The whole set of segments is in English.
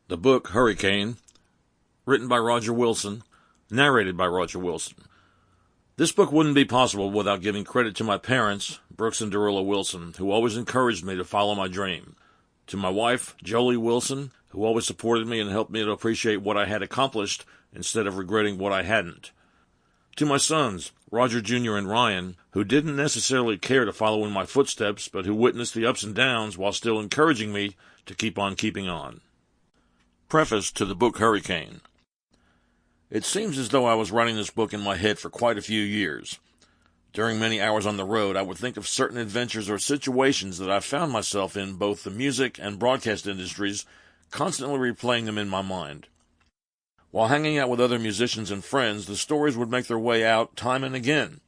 The book Hurricane, written by Roger Wilson, narrated by Roger Wilson. This book wouldn't be possible without giving credit to my parents, Brooks and Dorilla Wilson, who always encouraged me to follow my dream. To my wife, Jolie Wilson, who always supported me and helped me to appreciate what I had accomplished instead of regretting what I hadn't. To my sons, Roger Jr. and Ryan, who didn't necessarily care to follow in my footsteps, but who witnessed the ups and downs while still encouraging me to keep on keeping on. Preface to the book Hurricane. It seems as though I was writing this book in my head for quite a few years. During many hours on the road, I would think of certain adventures or situations that I found myself in both the music and broadcast industries, constantly replaying them in my mind. While hanging out with other musicians and friends, the stories would make their way out time and again.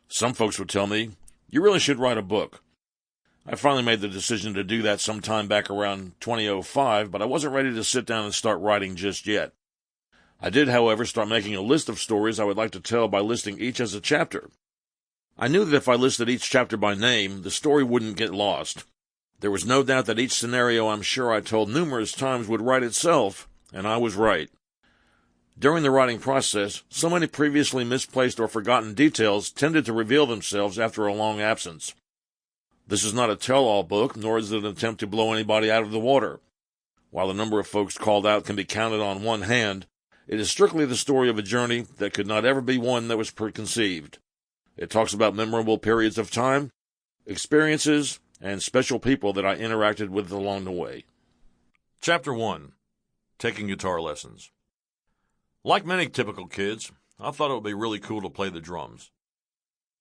Some folks would tell me, "You really should write a book." I finally made the decision to do that sometime back around 2005, but I wasn't ready to sit down and start writing just yet. I did, however, start making a list of stories I would like to tell by listing each as a chapter. I knew that if I listed each chapter by name, the story wouldn't get lost. There was no doubt that each scenario I'm sure I told numerous times would write itself, and I was right. During the writing process, so many previously misplaced or forgotten details tended to reveal themselves after a long absence. This is not a tell-all book, nor is it an attempt to blow anybody out of the water. While the number of folks called out can be counted on one hand, it is strictly the story of a journey that could not ever be one that was preconceived. It talks about memorable periods of time, experiences, and special people that I interacted with along the way. Chapter 1. Taking Guitar Lessons. Like many typical kids, I thought it would be really cool to play the drums.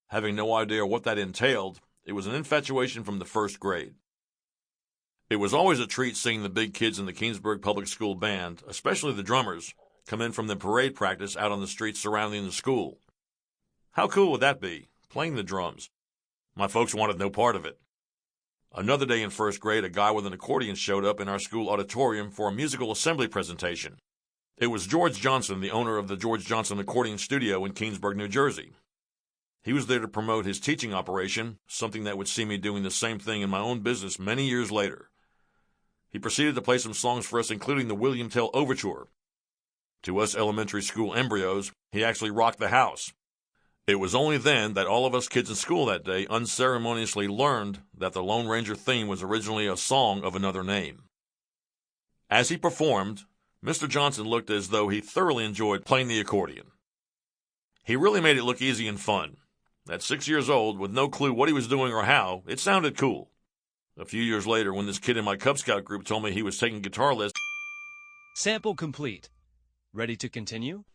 Having no idea what that entailed, it was an infatuation from the first grade. It was always a treat seeing the big kids in the Keansburg Public School Band, especially the drummers, come in from the parade practice out on the streets surrounding the school. How cool would that be, playing the drums? My folks wanted no part of it. Another day in first grade, a guy with an accordion showed up in our school auditorium for a musical assembly presentation. It was George Johnson, the owner of the George Johnson Accordion Studio in Keansburg, New Jersey. He was there to promote his teaching operation, something that would see me doing the same thing in my own business many years later. He proceeded to play some songs for us, including the William Tell Overture. To us elementary school embryos, he actually rocked the house. It was only then that all of us kids in school that day unceremoniously learned that the Lone Ranger theme was originally a song of another name. As he performed, Mr. Johnson looked as though he thoroughly enjoyed playing the accordion. He really made it look easy and fun. At 6 years old, with no clue what he was doing or how, it sounded cool. A few years later, when this kid in my Cub Scout group told me he was taking guitar lessons... Sample complete. Ready to continue?